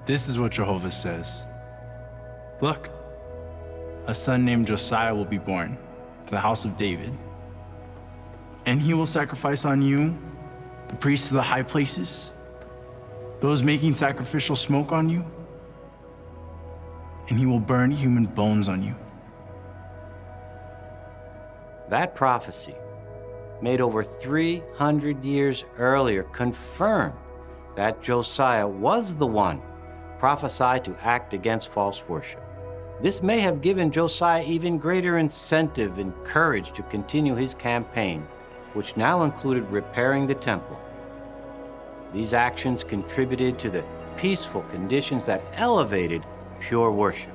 This is what Jehovah says. Look, a son named Josiah will be born to the house of David. And he will sacrifice on you the priests of the high places, those making sacrificial smoke on you, and he will burn human bones on you. That prophecy, made over 300 years earlier, confirmed that Josiah was the one prophesied to act against false worship. This may have given Josiah even greater incentive and courage to continue his campaign, which now included repairing the temple. These actions contributed to the peaceful conditions that elevated pure worship.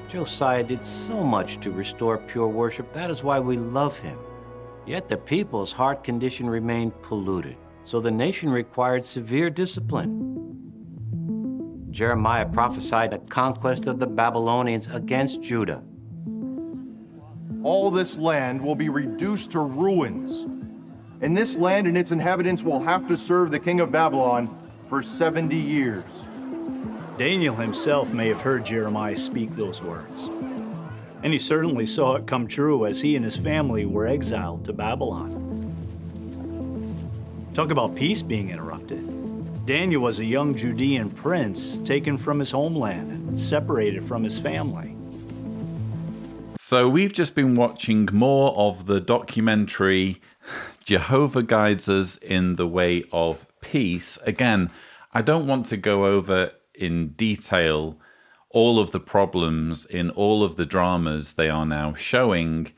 Josiah did so much to restore pure worship. That is why we love him. Yet the people's heart condition remained polluted, so the nation required severe discipline. Jeremiah prophesied the conquest of the Babylonians against Judah. All this land will be reduced to ruins, and this land and its inhabitants will have to serve the king of Babylon for 70 years. Daniel himself may have heard Jeremiah speak those words, and he certainly saw it come true as he and his family were exiled to Babylon. Talk about peace being interrupted. Daniel was a young Judean prince taken from his homeland and separated from his family. So we've just been watching more of the documentary Jehovah Guides Us in the Way of Peace. Again, I don't want to go over in detail all of the problems in all of the dramas they are now showing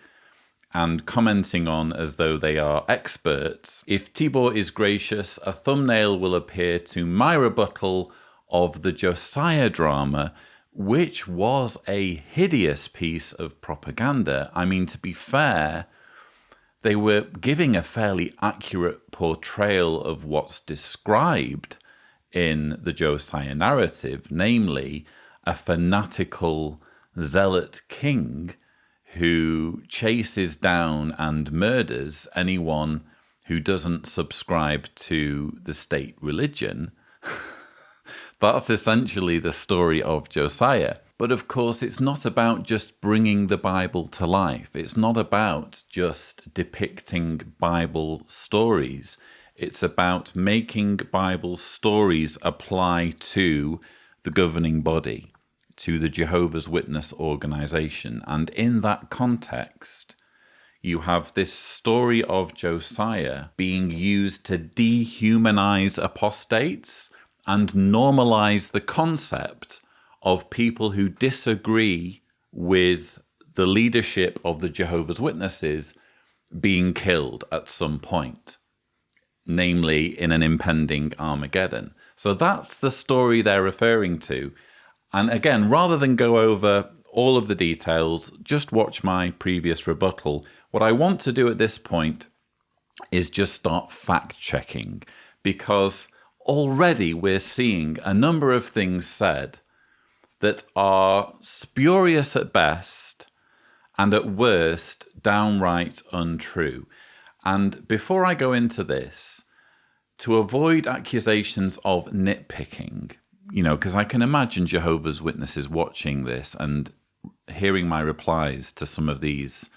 and commenting on as though they are experts. If Tibor is gracious, a thumbnail will appear to my rebuttal of the Josiah drama, which was a hideous piece of propaganda. I mean, to be fair, they were giving a fairly accurate portrayal of what's described in the Josiah narrative, namely a fanatical zealot king who chases down and murders anyone who doesn't subscribe to the state religion. That's essentially the story of Josiah. But of course, it's not about just bringing the Bible to life. It's not about just depicting Bible stories. It's about making Bible stories apply to the governing body, to the Jehovah's Witness organization. And in that context, you have this story of Josiah being used to dehumanize apostates and normalize the concept of people who disagree with the leadership of the Jehovah's Witnesses being killed at some point, namely in an impending Armageddon. So that's the story they're referring to. And again, rather than go over all of the details, just watch my previous rebuttal. What I want to do at this point is just start fact-checking, because already we're seeing a number of things said that are spurious at best and at worst downright untrue. And before I go into this, to avoid accusations of nitpicking, you know, because I can imagine Jehovah's Witnesses watching this and hearing my replies to some of these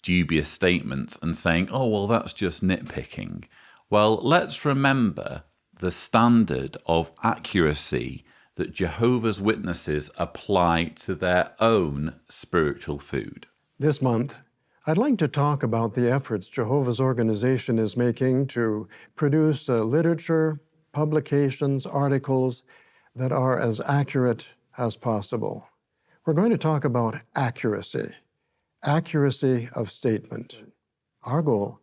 dubious statements and saying, oh, well, that's just nitpicking. Well, let's remember the standard of accuracy that Jehovah's Witnesses apply to their own spiritual food. This month, I'd like to talk about the efforts Jehovah's organization is making to produce literature, publications, articles that are as accurate as possible. We're going to talk about accuracy of statement. Our goal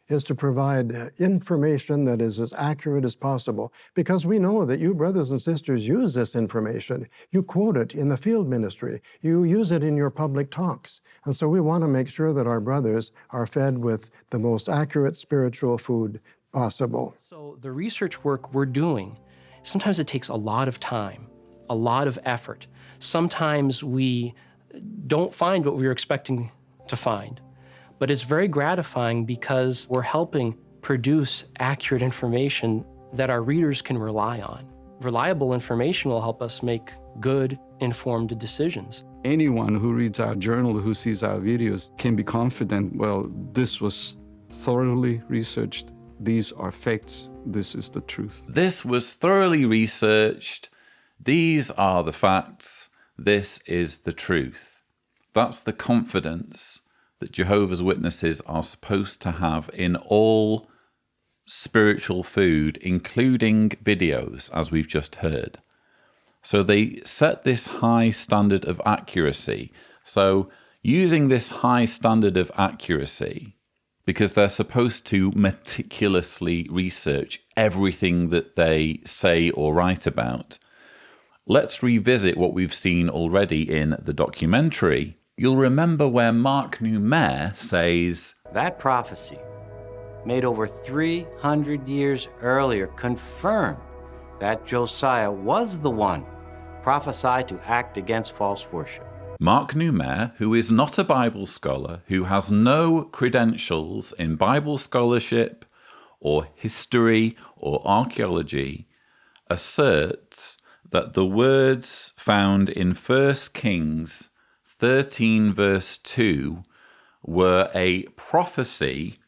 is to provide information that is as accurate as possible, because we know that you brothers and sisters use this information. You quote it in the field ministry. You use it in your public talks. And so we want to make sure that our brothers are fed with the most accurate spiritual food possible. So the research work we're doing, sometimes it takes a lot of time, a lot of effort. Sometimes we don't find what we were expecting to find. But it's very gratifying because we're helping produce accurate information that our readers can rely on. reliable information will help us make good, informed decisions. Anyone who reads our journal, who sees our videos, can be confident, well, this was thoroughly researched. These are facts. This is the truth. This was thoroughly researched. These are the facts. This is the truth. That's the confidence that Jehovah's Witnesses are supposed to have in all spiritual food, including videos, as we've just heard. So they set this high standard of accuracy. So using this high standard of accuracy, because they're supposed to meticulously research everything that they say or write about, let's revisit what we've seen already in the documentary. You'll remember where Mark Numer says, That prophecy, made over 300 years earlier, confirmed that Josiah was the one prophesied to act against false worship. Mark Numer, who is not a Bible scholar, who has no credentials in Bible scholarship or history or archaeology, asserts that the words found in 1 Kings 13 verse 2 were a prophecy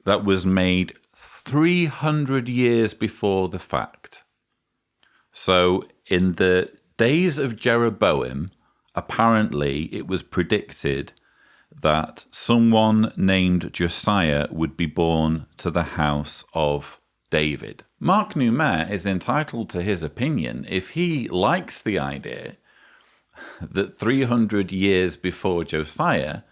that was made 300 years before the fact. So in the days of Jeroboam, apparently it was predicted that someone named Josiah would be born to the house of David. Mark Numer is entitled to his opinion if he likes the idea that 300 years before Josiah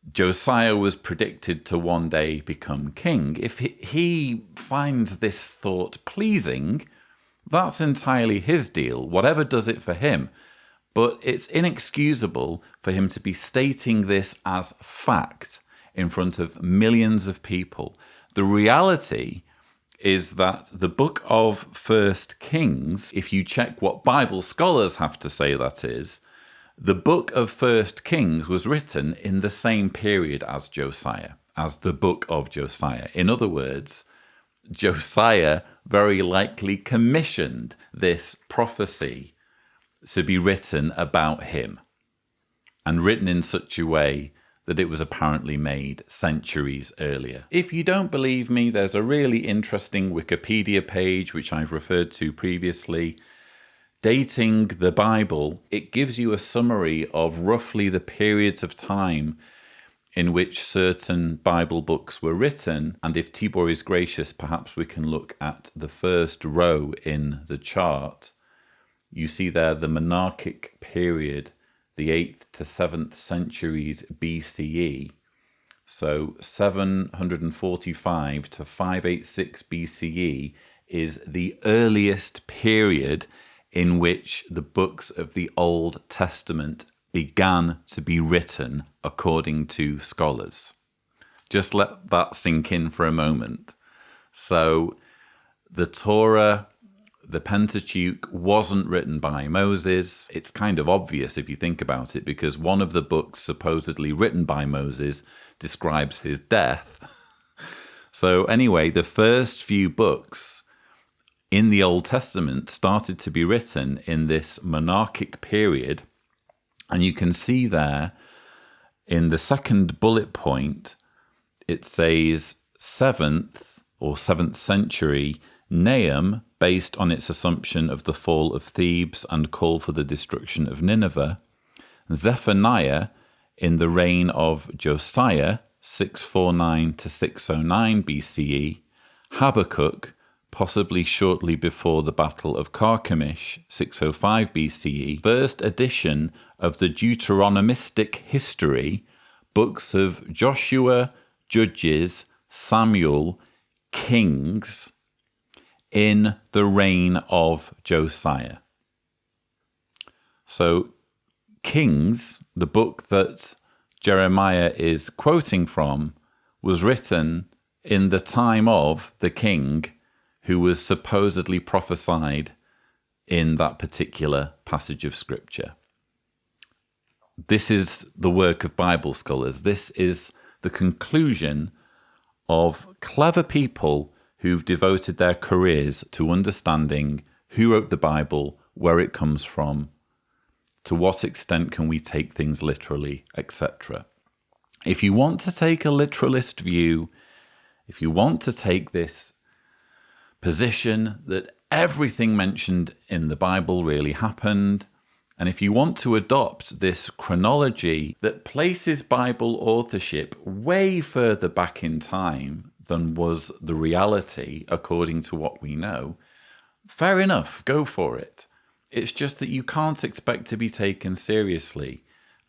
was predicted to one day become king. If he finds this thought pleasing, that's entirely his deal, whatever does it for him. But it's inexcusable for him to be stating this as fact in front of millions of people. The reality is that the book of 1 Kings, if you check what Bible scholars have to say that is, the book of 1 Kings was written in the same period as Josiah, as the book of Josiah. In other words, Josiah very likely commissioned this prophecy to be written about him, and written in such a way that it was apparently made centuries earlier. If you don't believe me, there's a really interesting Wikipedia page, which I've referred to previously, dating the Bible. It gives you a summary of roughly the periods of time in which certain Bible books were written. And if Tibor is gracious, perhaps we can look at the first row in the chart. You see there the monarchic period, the 8th to 7th centuries BCE. So 745 to 586 BCE is the earliest period in which the books of the Old Testament began to be written, according to scholars. Just let that sink in for a moment. So the Torah, the Pentateuch, wasn't written by Moses. It's kind of obvious if you think about it, because one of the books supposedly written by Moses describes his death. So anyway, the first few books in the Old Testament started to be written in this monarchic period. And you can see there in the second bullet point, it says 7th century Nahum, based on its assumption of the fall of Thebes and call for the destruction of Nineveh. Zephaniah, in the reign of Josiah, 649 to 609 BCE. Habakkuk, possibly shortly before the Battle of Carchemish, 605 BCE. First edition of the Deuteronomistic history, books of Joshua, Judges, Samuel, Kings, in the reign of Josiah. So Kings, the book that Jeremiah is quoting from, was written in the time of the king who was supposedly prophesied in that particular passage of scripture. This is the work of Bible scholars. This is the conclusion of clever people who've devoted their careers to understanding who wrote the Bible, where it comes from, to what extent can we take things literally, etc. If you want to take a literalist view, if you want to take this position that everything mentioned in the Bible really happened, and if you want to adopt this chronology that places Bible authorship way further back in time than was the reality according to what we know, fair enough, go for it. It's just that you can't expect to be taken seriously.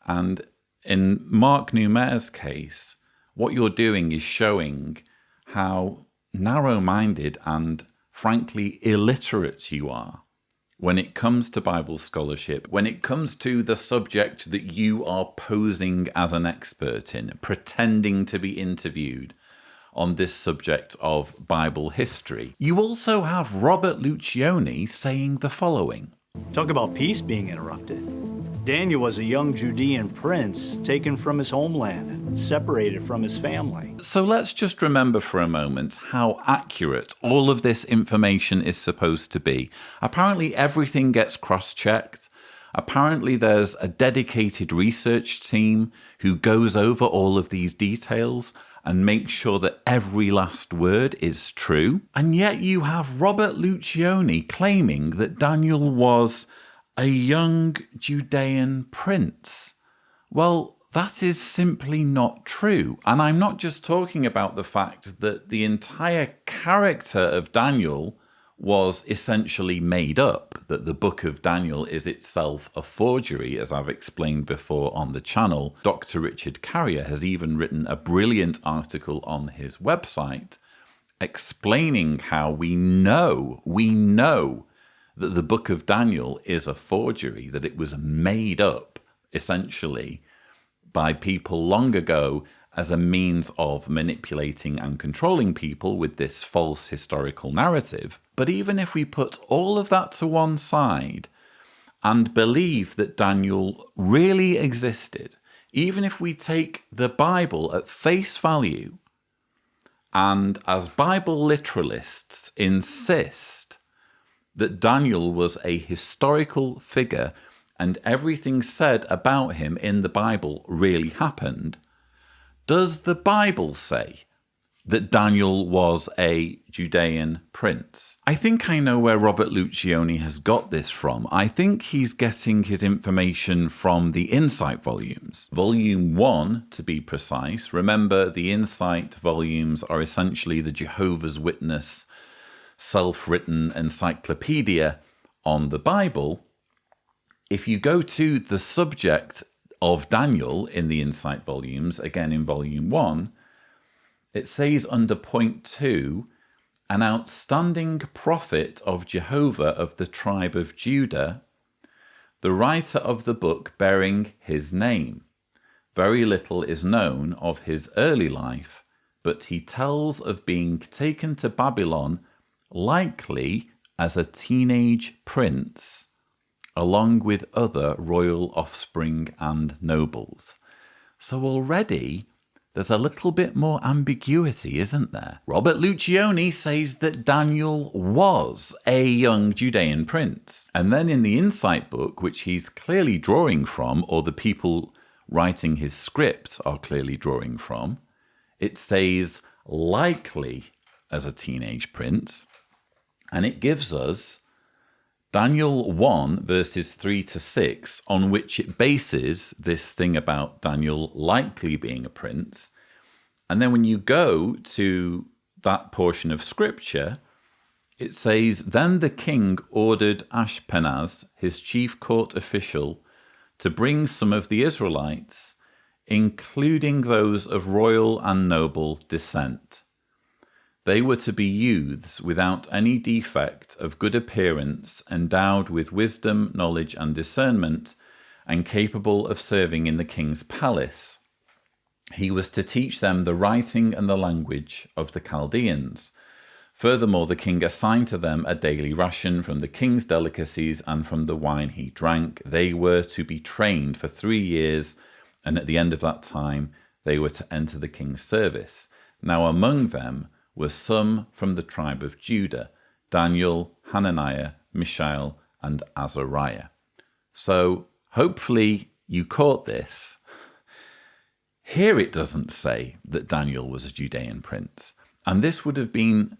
And in Mark Neumair's case, what you're doing is showing how narrow-minded and frankly illiterate you are when it comes to Bible scholarship, when it comes to the subject that you are posing as an expert in, pretending to be interviewed on this subject of Bible history. You also have Robert Lucioni saying the following. Talk about peace being interrupted. Daniel was a young Judean prince taken from his homeland and separated from his family. So let's just remember for a moment how accurate all of this information is supposed to be. Apparently everything gets cross-checked. Apparently there's a dedicated research team who goes over all of these details and makes sure that every last word is true. And yet you have Robert Lucioni claiming that Daniel was a young Judean prince. Well, that is simply not true. And I'm not just talking about the fact that the entire character of Daniel was essentially made up, that the book of Daniel is itself a forgery, as I've explained before on the channel. Dr. Richard Carrier has even written a brilliant article on his website explaining how we know that the book of Daniel is a forgery, that it was made up, essentially, by people long ago as a means of manipulating and controlling people with this false historical narrative. But even if we put all of that to one side and believe that Daniel really existed, even if we take the Bible at face value and as Bible literalists insist that Daniel was a historical figure and everything said about him in the Bible really happened, does the Bible say that Daniel was a Judean prince? I think I know where Robert Lucioni has got this from. I think he's getting his information from the Insight volumes. Volume 1, to be precise. Remember, the Insight volumes are essentially the Jehovah's Witness self-written encyclopedia on the Bible. If you go to the subject of Daniel in the Insight volumes, again in volume 1, it says under point 2, an outstanding prophet of Jehovah of the tribe of Judah, the writer of the book bearing his name. Very little is known of his early life, but he tells of being taken to Babylon likely as a teenage prince, along with other royal offspring and nobles. So already there's a little bit more ambiguity, isn't there? Robert Lucioni says that Daniel was a young Judean prince. And then in the Insight book, which he's clearly drawing from, or the people writing his script are clearly drawing from, it says likely as a teenage prince. And it gives us Daniel 1 verses 3 to 6, on which it bases this thing about Daniel likely being a prince. And then when you go to that portion of scripture, it says, then the king ordered Ashpenaz, his chief court official, to bring some of the Israelites, including those of royal and noble descent. They were to be youths without any defect, of good appearance, endowed with wisdom, knowledge, and discernment, and capable of serving in the king's palace. He was to teach them the writing and the language of the Chaldeans. Furthermore, the king assigned to them a daily ration from the king's delicacies and from the wine he drank. They were to be trained for 3 years, and at the end of that time, they were to enter the king's service. Now among them were some from the tribe of Judah, Daniel, Hananiah, Mishael, and Azariah. So hopefully you caught this. Here it doesn't say that Daniel was a Judean prince. And this would have been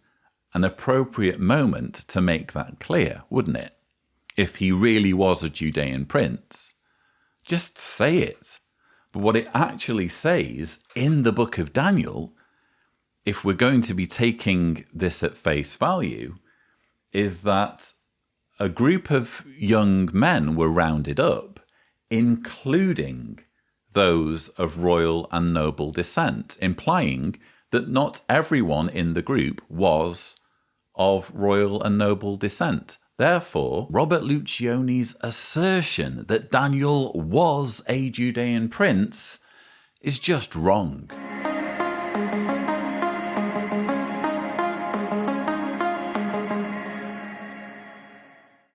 an appropriate moment to make that clear, wouldn't it? If he really was a Judean prince, just say it. But what it actually says in the book of Daniel, if we're going to be taking this at face value, is that a group of young men were rounded up, including those of royal and noble descent, implying that not everyone in the group was of royal and noble descent. Therefore, Robert Lucioni's assertion that Daniel was a Judean prince is just wrong.